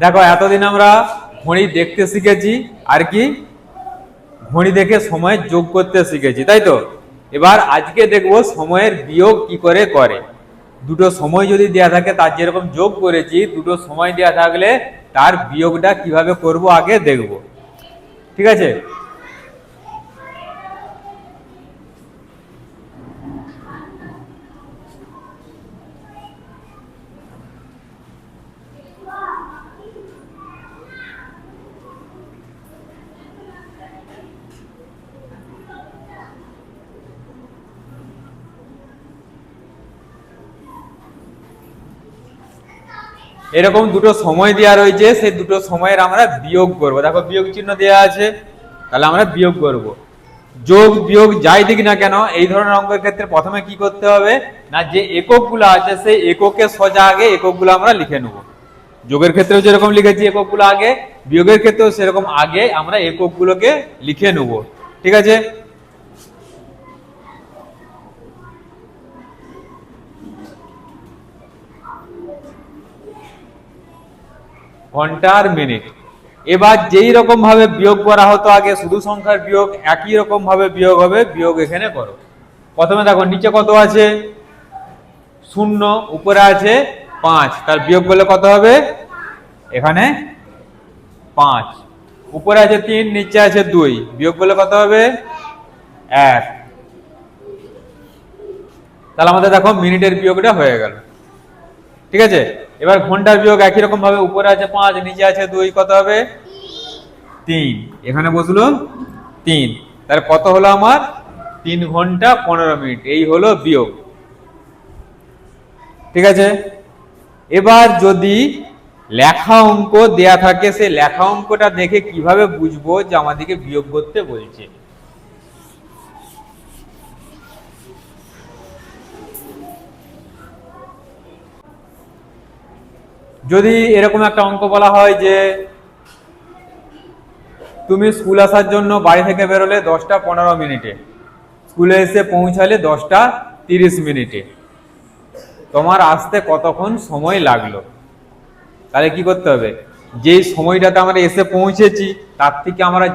দেখো এতদিন আমরা ঘড়ি দেখতে শিখেছি আর কি ঘড়ি দেখে সময় যোগ করতে শিখেছি, তাই তো। এবার আজকে দেখবো সময়ের বিয়োগ কি করে করে। দুটো সময় যদি দেয়া থাকে তার যেরকম যোগ করেছি, দুটো সময় দেয়া থাকলে তার বিয়োগটা কিভাবে করব আগে দেখব, ঠিক আছে। এরকম দুটো সময় দেওয়া রয়েছে, সেই দুটো সময়ের আমরা বিয়োগ করব। দেখো বিয়োগ চিহ্ন দেওয়া আছে, তাহলে আমরা বিয়োগ করব। যোগ বিয়োগ যাই দিক না কেন এই ধরনের অঙ্কের ক্ষেত্রে প্রথমে কি করতে হবে না, যে এককগুলো আছে সেই এককে সোজা আগে এককগুলো আমরা লিখে নেব। যোগের ক্ষেত্রেও যেরকম লিখেছি এককগুলো আগে, বিয়োগের ক্ষেত্রেও সেরকম আগে আমরা এককগুলোকে লিখে নেব, ঠিক আছে। ঘন্টা আর মিনিট। এবার যেই রকম ভাবে বিয়োগ করা হতো আগে শুধু সংখ্যার বিয়োগ, একই রকম ভাবে বিয়োগ হবে। বিয়োগ এখানে করো। প্রথমে দেখো নিচে কত আছে, 0, উপরে আছে 5, তার বিয়োগ করলে কত হবে, এখানে 5। উপরে আছে 3, নিচে আছে 2, বিয়োগ করলে কত হবে, 1। তাহলে আমাদের দেখো মিনিটের বিয়োগটা হয়ে গেল, ঠিক আছে। এবার ঘন্টার বিয়োগ একই রকম ভাবে, উপরে আছে 5, নিচে আছে 2, কত হবে, 3। এখানে বসলো 3, তাহলে কত হলো আমার, 3 ঘন্টা 15 মিনিট। এই হলো বিয়োগ, ঠিক আছে। এবার যদি লেখা অঙ্ক দেয়া থাকে, সেই লেখা অঙ্কটা দেখে কিভাবে বুঝবো যে আমাদেরকে বিয়োগ করতে বলছে। যদি এরকম একটা অঙ্ক বলা হয় যে তুমি স্কুল আসার জন্য বাড়ি থেকে বেরোলে 10টা 15 মিনিটে, স্কুলে এসে পৌঁছালে 10টা 30 মিনিটে, তোমার আসতে কতক্ষণ সময় লাগলো। তাহলে কি করতে হবে, যেই সময়টাতে আমরা এসে পৌঁছেছি তার থেকে আমরা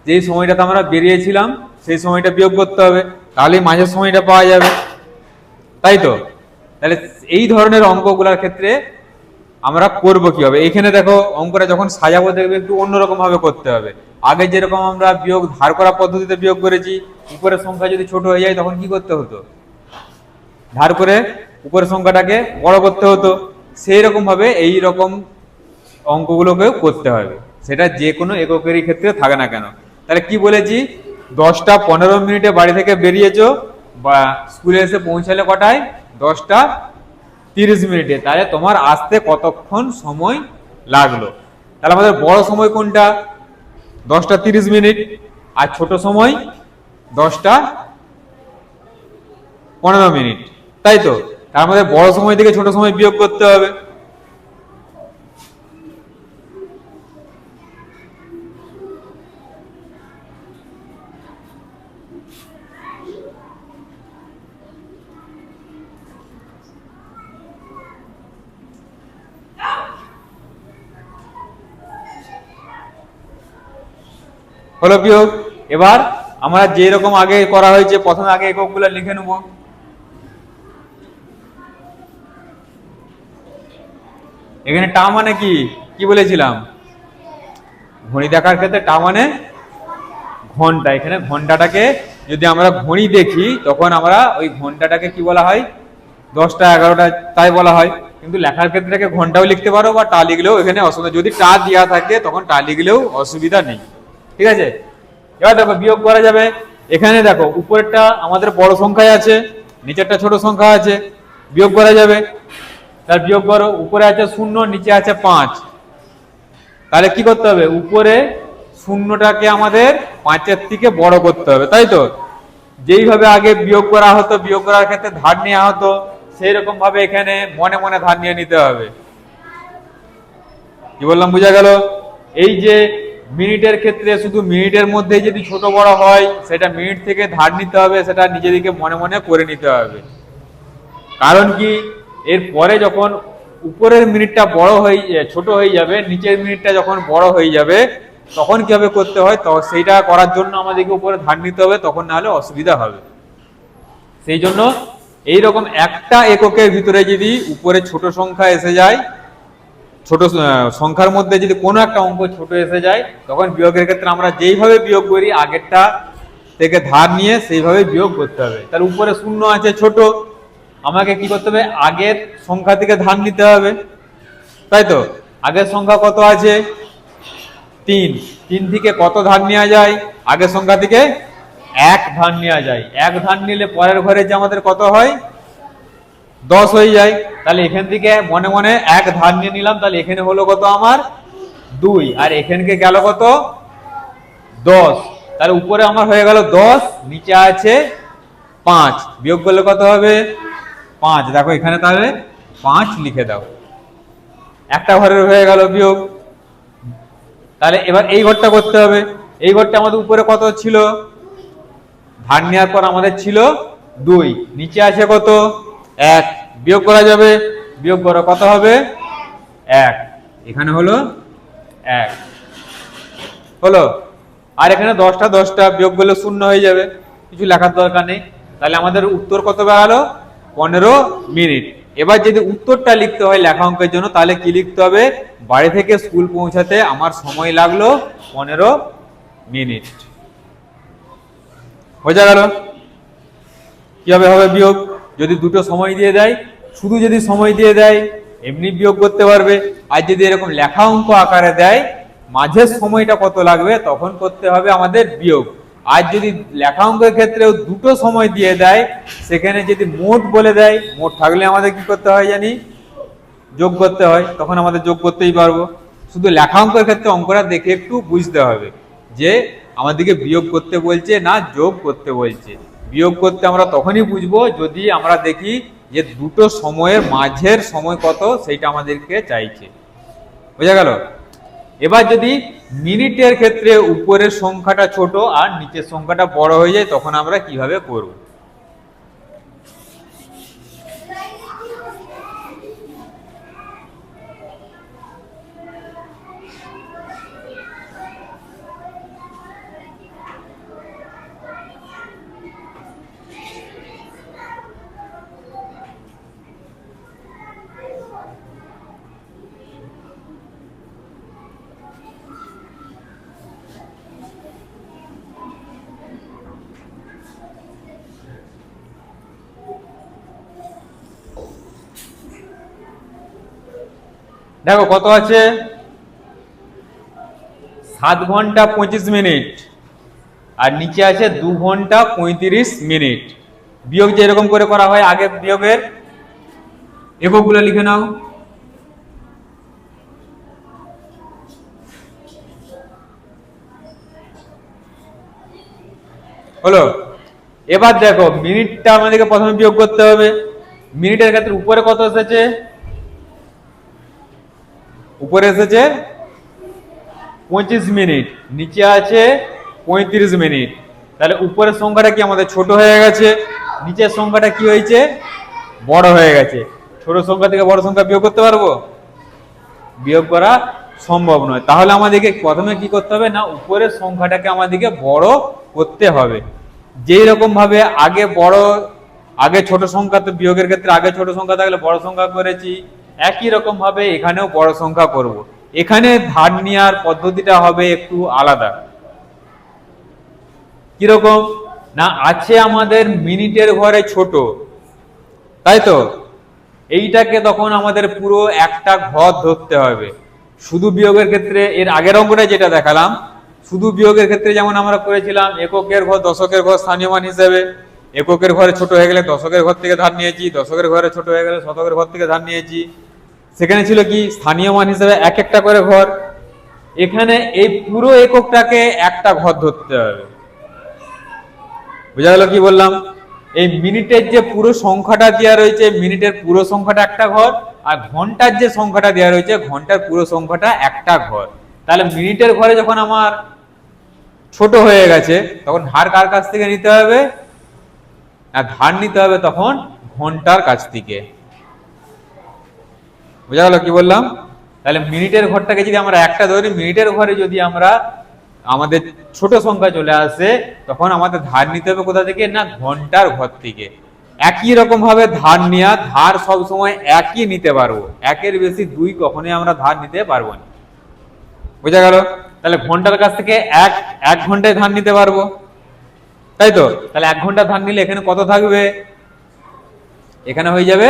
যেই সময়টাতে আমরা বেরিয়েছিলাম সেই সময়টা বিয়োগ করতে হবে, তাহলে মাঝের সময়টা পাওয়া যাবে, তাই তো। তাহলে এই ধরনের অঙ্কগুলোর ক্ষেত্রে আমরা করব কিভাবে, এখানে দেখো অঙ্কটা যখন সাজাবো দেখবে একটু অন্যরকম ভাবে করতে হবে। আগে যেরকম আমরা বিয়োগ ধার করা পদ্ধতিতে বিয়োগ করেছি, উপরের সংখ্যা যদি ছোট হয়ে যায় তখন কি করতে হতো, ধার করে উপরের সংখ্যাটাকে বড় করতে হতো। সেই রকম ভাবে এই রকম অঙ্কগুলোকেও করতে হবে, সেটা যে কোনো এককেরই ক্ষেত্রে থাকে না কেন। তাহলে কি বলেছি, 10টা 15 মিনিটে বাড়ি থেকে বেরিয়েছো, বা স্কুলে এসে পৌঁছালে কটায়, 10টা 30 মিনিটে, তাহলে তোমার আসতে কতক্ষণ সময় লাগলো। তাহলে আমাদের বড় সময় কোনটা, 10টা 30 মিনিট, আর ছোট সময় 10টা 15 মিনিট, তাই তো। তার মধ্যে বড় সময় থেকে ছোট সময় বিয়োগ করতে হবে। হলো বিয়োগ। এবার আমরা যে রকম আগে করা হয়েছে, প্রথমে আগে এককগুলো লিখে নেব। এখানে টা মানে কি কি বলেছিলাম, ঘড়ি দেখার ক্ষেত্রে টা মানে ঘন্টা। এখানে ঘন্টাটাকে যদি আমরা ঘড়ি দেখি তখন আমরা ওই ঘন্টাটাকে কি বলা হয়, 10টা 11টা তাই বলা হয়। কিন্তু লেখার ক্ষেত্রে ঘন্টাও লিখতে পারো বা টা লিখলেও এখানে অসুবিধা, যদি টা দেওয়া থাকে তখন টা লিখলেও অসুবিধা নেই, ঠিক আছে। এবার দেখো বিয়োগ করা যাবে। এখানে দেখো উপরেরটা আমাদের বড় সংখ্যায় আছে, নিচেরটা ছোট সংখ্যা আছে, বিয়োগ করা যাবে। তার বিয়োগ করো, উপরে আছে 0, নিচে আছে 5, তাহলে কি করতে হবে, উপরে 0টাকে আমাদের 5-এর থেকে বড় করতে হবে, তাই তো। যেইভাবে আগে বিয়োগ করা হতো, বিয়োগ করার ক্ষেত্রে ধার নেওয়া হতো, সেই রকম ভাবে এখানে মনে মনে ধার নিয়ে নিতে হবে। কি বললাম, বুঝা গেল। এই যে মিনিটের ক্ষেত্রে শুধু মিনিটের মধ্যে যদি ছোট বড় হয়, সেটা মিনিট থেকে ধার নিতে হবে, সেটা নিজেদেরকে মনে মনে করে নিতে হবে। কারণ কি, এর পরে যখন উপরের মিনিটটা বড় হয়ে ছোট হয়ে যাবে, নিচের মিনিটটা যখন বড় হয়ে যাবে তখন কিভাবে করতে হয়, তো সেইটা করার জন্য আমাদেরকে উপরে ধার নিতে হবে, তখন না হলে অসুবিধা হবে। সেই জন্য এইরকম একটা এককের ভিতরে যদি উপরে ছোট সংখ্যা এসে যায়, ছোট সংখ্যার মধ্যে যদি কোনো একটা অঙ্ক ছোট এসে যায়, তখন বিয়োগের ক্ষেত্রে আমরা যেইভাবে বিয়োগ করি আগেরটা থেকে ধার নিয়ে সেইভাবে বিয়োগ করতে হবে। তার উপরে শূন্য আছে ছোট, আমাকে কি করতে হবে, আগের সংখ্যা থেকে ধার নিতে হবে, তাই তো। আগের সংখ্যা কত আছে 3, 3 থেকে কত ধার নেওয়া যায়, আগের সংখ্যা থেকে 1 ধার নেওয়া যায়। 1 ধার নিলে পরের ঘরে যে আমাদের কত হয় 10 হয়ে যায়। তাহলে এখান থেকে মনে মনে 1 ধার নিয়ে নিলাম, তাহলে এখানে হলো কত আমার 2, আর এখানকে গেল কত 10। তাহলে উপরে আমার হয়ে গেল 10, নিচে আছে 5, বিয়োগ করলে কত হবে 5। দেখো এখানে তাহলে 5 লিখে দাও, একটা ঘরের হয়ে গেল বিয়োগ। তাহলে এবার এই ঘরটা করতে হবে। এই ঘরটা আমাদের উপরে কত ছিল, ধার নেওয়ার পর আমাদের ছিল 2, নিচে আছে কত 1, বিয়োগ করা যাবে, বিয়োগ করো কত হবে 1, এখানে হলো 1 হলো। আর এখানে 10টা 10টা বিয়োগ করলে 0 হয়ে যাবে, কিছু লেখার দরকার নেই। তাহলে আমাদের উত্তর কত বেরালো 15 মিনিট। এবার যদি উত্তরটা লিখতে হয় লেখা অঙ্কের জন্য, তাহলে কি লিখতে হবে, বাড়ি থেকে স্কুল পৌঁছাতে আমার সময় লাগলো 15 মিনিট। বোঝা গেল কিভাবে হবে বিয়োগ। যদি দুটো সময় দিয়ে দেয়, শুধু যদি সময় দিয়ে দেয় এমনি বিয়োগ করতে পারবে, আর যদি এরকম লেখা অঙ্ক আকারে দেয় মাঝের সময়টা কত লাগবে তখন করতে হবে আমাদের বিয়োগ। আর যদি লেখা অঙ্কের ক্ষেত্রেও দুটো সময় দিয়ে দেয়, সেখানে যদি মোট বলে দেয়, মোট থাকলে আমাদের কি করতে হয় জানি, যোগ করতে হয়, তখন আমাদের যোগ করতেই পারবো। শুধু লেখা অঙ্কের ক্ষেত্রে অঙ্কটা দেখে একটু বুঝতে হবে যে আমাদেরকে বিয়োগ করতে বলছে না যোগ করতে বলছে। বিয়োগ করতে আমরা তখনই বুঝবো যদি আমরা দেখি যে দুটো সময়ের মাঝের সময় কত সেইটা আমাদেরকে চাইছে। বোঝা গেল। এবার যদি মিনিটের ক্ষেত্রে উপরের সংখ্যাটা ছোট আর নিচের সংখ্যাটা বড় হয়ে যায়, তখন আমরা কিভাবে করব। দেখো কত আছে 7 ঘন্টা 25 মিনিট, আর নিচে আছে 2 ঘন্টা 35 মিনিট। বিয়োগ যে এরকম করে করা হয়, আগে বিয়োগের এককগুলো লিখে নাও। হলো। এবার দেখো মিনিটটা আমাদেরকে প্রথমে বিয়োগ করতে হবে। মিনিটের ক্ষেত্রে উপরে কত এসেছে, উপরে এসেছে 25 মিনিট, নিচে আছে 35 মিনিট। তাহলে উপরের সংখ্যাটা কি আমাদের ছোট হয়ে গেছে, নিচের সংখ্যাটা কি হয়েছে বড় হয়ে গেছে। ছোট সংখ্যা থেকে বড় সংখ্যা বিয়োগ করতে পারবো, বিয়োগ করা সম্ভব নয়। তাহলে আমাদেরকে প্রথমে কি করতে হবে না, উপরের সংখ্যাটাকে আমাদেরকে বড় করতে হবে। যেই রকম ভাবে আগে ছোট সংখ্যা, তো বিয়োগের ক্ষেত্রে আগে ছোট সংখ্যা থাকলে বড় সংখ্যা করেছি, একই রকম ভাবে এখানেও বড় সংখ্যা করব। এখানে ধার নেওয়ার পদ্ধতিটা হবে একটু আলাদা। কিরকম না, আছে আমাদের মিনিটের ঘরে ছোট, তাই তো। এইটাকে তখন আমাদের পুরো একটা ঘর ধরতে হবে। শুধু বিয়োগের ক্ষেত্রে এর আগের অঙ্কটা যেটা দেখালাম, শুধু বিয়োগের ক্ষেত্রে যেমন আমরা করেছিলাম এককের ঘর দশকের ঘর স্থানীয় মান হিসেবে, এককের ঘরে ছোট হয়ে গেলে দশকের ঘর থেকে ধার নিয়েছি, দশকের ঘরে ছোট হয়ে গেলে শতকের ঘর থেকে ধার নিয়েছি। সেখানে ছিল কি স্থানীয় মান হিসেবে এক একটা করে ঘর। এখানে এই পুরো এককটাকে একটা ঘর ধরতে হবে। বুঝা গেল কি বললাম। এই মিনিটের যে পুরো সংখ্যাটা দেওয়া রয়েছে, মিনিটের পুরো সংখ্যাটা একটা ঘর, আর ঘন্টার যে সংখ্যাটা দেওয়া রয়েছে ঘন্টার পুরো সংখ্যাটা একটা ঘর। তাহলে মিনিটের ঘরে যখন আমার ছোট হয়ে গেছে, তখন ধার কার কাছ থেকে নিতে হবে, ধার নিতে হবে তখন ঘন্টার কাছ থেকে। বোঝা গেল কি বললাম? তাহলে মিনিটের ঘরটাকে যদি আমরা একটা ধরি, মিনিটের ঘরে যদি আমরা আমাদের ছোট সংখ্যা চলে আসে, তখন আমাদের ধার নিতে হবে কোথা থেকে? না ঘন্টার ঘর থেকে। একই রকম ভাবে ধার নেওয়া, ধার সব সময় একই নিতে পারবো, একের বেশি দুই কখনোই আমরা ধার নিতে পারবো না। বোঝা গেল? তাহলে ঘন্টার কাছ থেকে এক এক ঘন্টায় ধার নিতে পারবো, তাই তো? তাহলে 1 ঘন্টা ধার নিলে এখানে কত থাকবে? এখানে হয়ে যাবে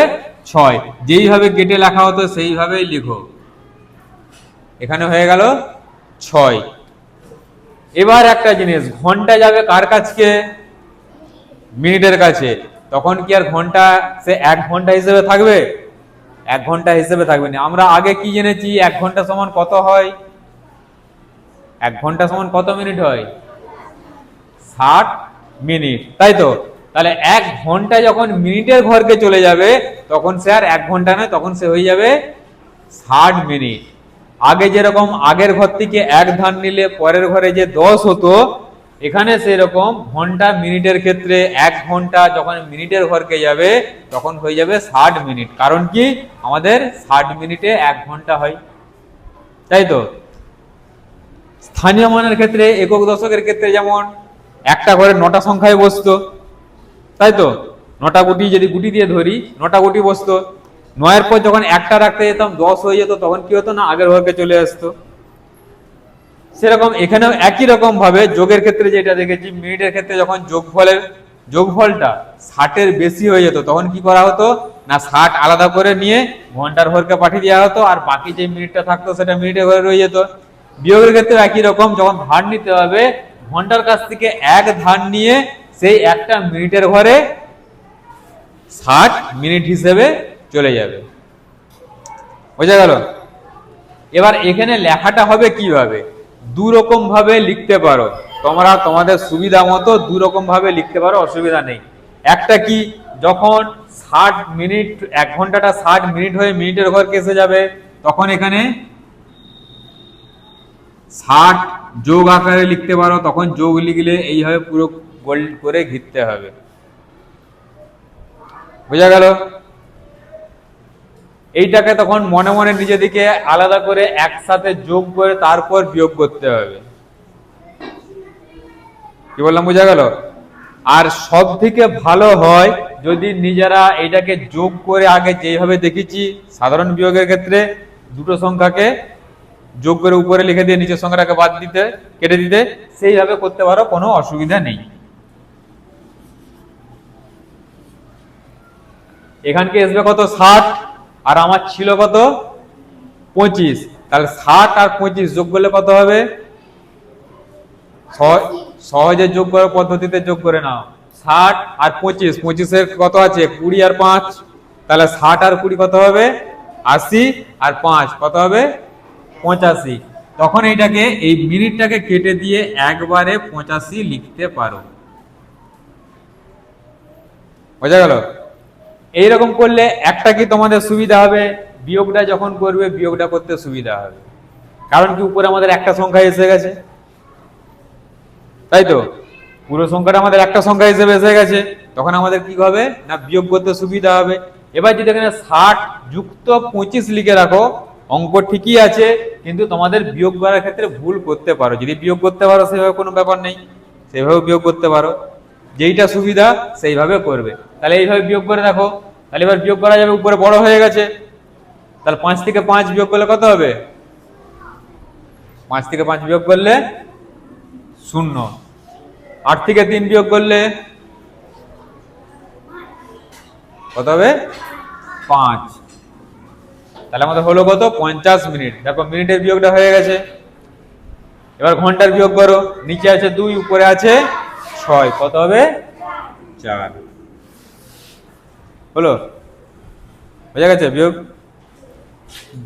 6। যেইভাবে কেটে লেখা হতো সেইভাবেই লিখো। এখানে হয়ে গেল 6। এবার একটা জিনিস, ঘন্টা যাবে কার কাছে? মিনিটের কাছে। তখন কি আর ঘন্টা সে 1 ঘন্টা হিসেবে থাকবে? 1 ঘন্টা হিসেবে থাকবে না। আমরা আগে কি জেনেছি? 1 ঘন্টা সমান কত হয়? 1 ঘন্টা সমান কত মিনিট হয়? 60 মিনিট, তাই তো? তাহলে 1 ঘন্টা যখন মিনিটের ঘরকে চলে যাবে, তখন সে আর 1 ঘন্টা নয়, তখন সে হয়ে যাবে 60 মিনিট। আগে যেরকম আগের ঘর থেকে 1 ধার নিলে পরের ঘরে যে 10 হতো, এখানে সেরকম ঘন্টা মিনিটের ক্ষেত্রে 1 ঘন্টা যখন মিনিটের ঘরকে যাবে, তখন হয়ে যাবে 60 মিনিট। কারণ কি? আমাদের 60 মিনিটে 1 ঘন্টা হয়, তাই তো? স্থানীয় মানের ক্ষেত্রে, একক দশকের ক্ষেত্রে যেমন একটা ঘরে 9টা সংখ্যায় বসতো, তাই তো? 9টা গুটি যদি গুটি দিয়ে ধরি, 9টা গুটি বসতো। 9-এর পর যখন একটা রাখতে যেতাম 10 হয়ে যেত, তখন কি হতো? না আগের ঘরকে চলে আসতো। সেরকম এখানেও একই রকম ভাবে যোগের ক্ষেত্রে যেটা দেখেছি, মিনিটের ক্ষেত্রে যখন যোগফলটা 60-এর বেশি হয়ে যেত, তখন কি করা হতো? না 60 আলাদা করে নিয়ে ঘন্টার ঘরকে পাঠিয়ে দেওয়া হতো, আর বাকি যে মিনিটটা থাকতো সেটা মিনিটের ঘরে রয়ে যেত। বিয়োগের ক্ষেত্রে একই রকম, যখন ধার নিতে হবে, ঘন্টার কাছ থেকে 1 ধার নিয়ে সেই একটা মিনিটের ঘরে 60 মিনিট হিসেবে চলে যাবে। বোঝা গেল? এবার এখানে লেখাটা হবে কিভাবে? 2 রকম ভাবে লিখতে পারো তোমরা, তোমাদের সুবিধা মতো 2 রকম ভাবে লিখতে পারো, অসুবিধা নেই। একটা কি, যখন 60 মিনিট, 1 ঘন্টাটা 60 মিনিট হয়ে মিনিটের ঘরকে এসে যাবে, তখন এখানে 60 যোগ আকারে লিখতে পারো। তখন যোগ লিখলে এইভাবে পুরো গোল করে ঘিরতে হবে। বোঝা গেল? এইটাকে তখন মনে মনে নিজেদিকে আলাদা করে একসাথে যোগ করে তারপর বিয়োগ করতে হবে। কি বললাম? বোঝা গেল? আর সব থেকে ভালো হয় যদি নিজেরা এটাকে যোগ করে, আগে যেভাবে দেখেছি সাধারণ বিয়োগের ক্ষেত্রে, দুটো সংখ্যাকে যোগ করে উপরে লিখে দিয়ে নিচের সংখ্যাটাকে বাদ দিতে, কেটে দিতে, সেইভাবে করতে পারো, কোনো অসুবিধা নেই। এখানকে আসবে কত? 60, আর আমার ছিল কত? 25। তাহলে 60 আর 25 যোগ করলে কত হবে? সহজে যোগ করার পদ্ধতিতে যোগ করে নাও। 60 আর 25, 25-এর কত আছে? 20 আর 5। তাহলে 60 আর 20 কত হবে? 80, আর 5 কত হবে? 85। তখন এইটাকে, এই মিনিটটাকে কেটে দিয়ে একবারে 85 লিখতে পারো। বোঝা গেল? এইরকম করলে একটা কি তোমাদের সুবিধা হবে, বিয়োগটা যখন করবে বিয়োগটা করতে সুবিধা হবে। কারণ কি, উপরে আমাদের একটা সংখ্যা এসে গেছে, তাই তো? পুরো সংখ্যাটা আমাদের একটা সংখ্যা হিসেবে এসে গেছে, তখন আমাদের কি হবে? না বিয়োগ করতে সুবিধা হবে। এবার যদি এখানে 60 যুক্ত 25 লিখে রাখো, অঙ্ক ঠিকই আছে, কিন্তু তোমাদের বিয়োগ করার ক্ষেত্রে ভুল করতে পারো। যদি বিয়োগ করতে পারো সেভাবে কোনো ব্যাপার নেই, সেভাবে বিয়োগ করতে পারো, যেইটা সুবিধা সেইভাবে করবে। তাহলে এইভাবে বিয়োগ করে দেখো, তাহলে এবার বিয়োগ করা যাবে। উপরে বড় হয়ে গেছে, তাহলে 5 থেকে 5 বিয়োগ করলে কত হবে? 5 থেকে 5 বিয়োগ করলে 0। 8 থেকে 3 বিয়োগ করলে কত হবে? 5। তাহলে আমাদের হলো কত? 50 মিনিট। দেখো মিনিটের বিয়োগটা হয়ে গেছে। এবার ঘন্টার বিয়োগ করো, নিচে আছে 2, উপরে আছে 6, কত হবে? 4। হলো? বোঝা গেছে বিয়োগ?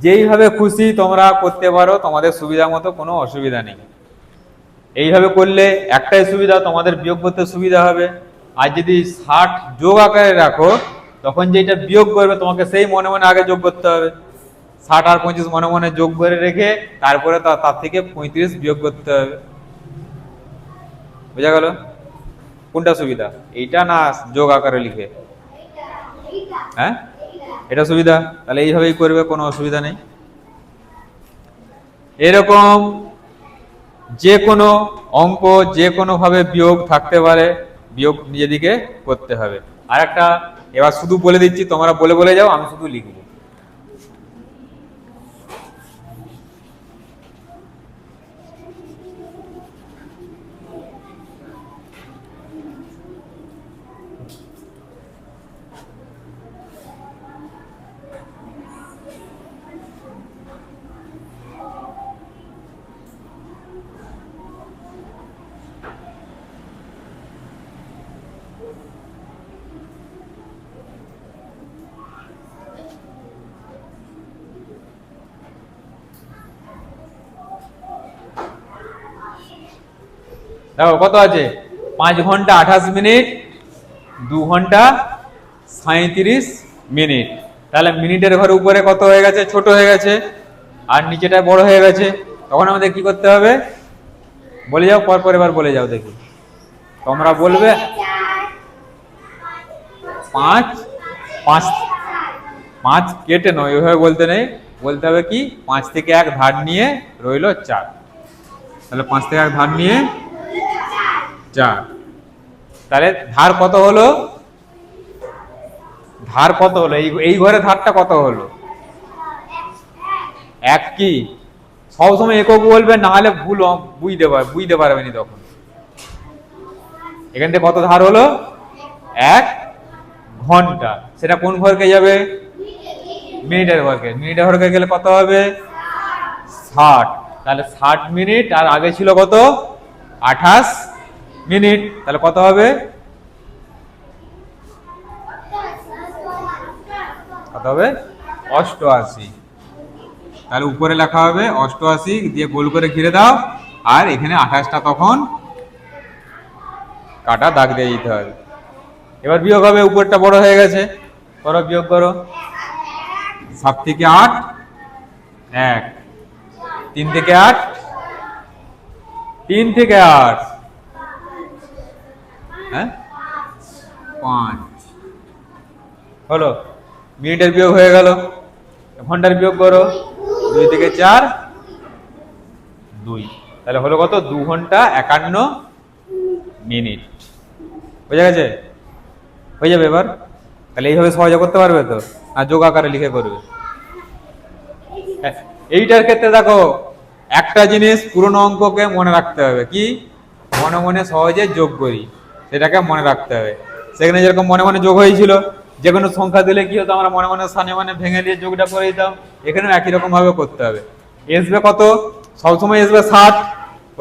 যেইভাবে খুশি তোমরা করতে পারো, তোমাদের সুবিধা মতো, কোনো অসুবিধা নেই। এইভাবে করলে একটাই সুবিধা, তোমাদের বিয়োগ করতে সুবিধা হবে। আর যদি 60 যোগ আকারে রাখো, তখন যেটা বিয়োগ করবে তোমাকে সেই মনে মনে আগে যোগ করতে হবে। 60 আর 25 মনে মনে যোগ করে রেখে তারপরে তার থেকে 35 বিয়োগ করতে হবে। বোঝা গেল? কোনটা সুবিধা, এইটা না যোগ আকারে লিখে? হ্যাঁ, এটা সুবিধা, তাহলে এইভাবেই করবে, কোনো অসুবিধা নেই। এরকম যে কোনো অঙ্ক যে কোনো ভাবে বিয়োগ থাকতে পারে, বিয়োগ নিজেদিকে করতে হবে। আর একটা এবার শুধু বলে দিচ্ছি, তোমরা বলে বলে যাও, আমি শুধু লিখবো। দেখো কত আছে, 5 ঘন্টা 28 মিনিট, 2 ঘন্টা 37 মিনিট। তাহলে মিনিটের ঘরে উপরে কত হয়ে গেছে, ছোট হয়ে গেছে, আর নিচেটা বড় হয়ে গেছে। তখন আমাদের কি করতে হবে, বলে যাও, পর এবার বলে যাও দেখি, তোমরা বলবে 5 5 5 কেটে নয়, ওইভাবে বলতে নেই, বলতে হবে কি 5 থেকে 1 ধার নিয়ে রইল 4। তাহলে 5 থেকে 1 ধার নিয়ে 4। তাহলে ধার কত হলো, ধার কত হলো, এই ঘরে ধারটা কত হলো, 1 কি সবসময় একক বলবে, না হলে ভুল বুঝতে পারবেনি তখন। এখান থেকে কত ধার হলো, 1 ঘন্টা। সেটা কোন ঘরকে যাবে, মিনিটের ঘরকে। মিনিটের ঘরকে গেলে কত হবে, 60। তাহলে 60 মিনিট, আর আগে ছিল কত, 28 মিনিট। তাহলে কত হবে, কত হবে, 88। তাহলে উপরে লেখা হবে 88 দিয়ে গোল করে ঘিরে দাও, আর এখানে 28টা তখন কাটা দাগ দিয়ে দিতে হবে। এবার বিয়োগ হবে, উপরটা বড় হয়ে গেছে, করো বিয়োগ করো। 7 থেকে 8 1, 3 থেকে 8 3 থেকে 8 হ্যাঁ 5 হলো। মিনিটের বিয়োগ হয়ে গেল। ঘন্টার বিয়োগ করো, 2 থেকে 4 2। তাহলে হলো কত, 2 ঘন্টা 51 মিনিট। বুঝা গেছে, হয়ে যাবে এবার। তাহলে এইভাবে সহজে করতে পারবে তো, আর যোগ আকারে লিখে করবে। এইটার ক্ষেত্রে দেখো, একটা জিনিস পুরনো অঙ্ককে মনে রাখতে হবে, কি মনে মনে সহজে যোগ করি, সেটাকে মনে রাখতে হবে। সেখানে যেরকম মনে মনে যোগ হয়েছিল, যে কোনো সংখ্যা দিলে কি হতো, আমরা মনে মনে সানে মানে ভেঙে দিয়ে যোগটা করে দিতাম। এখানেও একই রকম ভাবে করতে হবে। আসবে কত, সবসময় আসবে 7,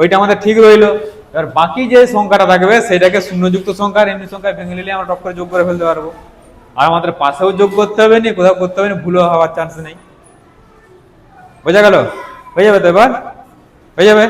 ওইটা আমাদের ঠিক রইলো। এবার বাকি যে সংখ্যাটা থাকবে সেটাকে শূন্যযুক্ত সংখ্যা আর এমনি সংখ্যায় ভেঙে নিলে আমরা টপ করে যোগ করে ফেলতে পারবো। আর আমাদের পাশেও যোগ করতে হবে না, কোথাও করতে হবে না, ভুলও হওয়ার চান্স নেই। বোঝা গেল, হয়ে যাবে তো এবার, হয়ে যাবে।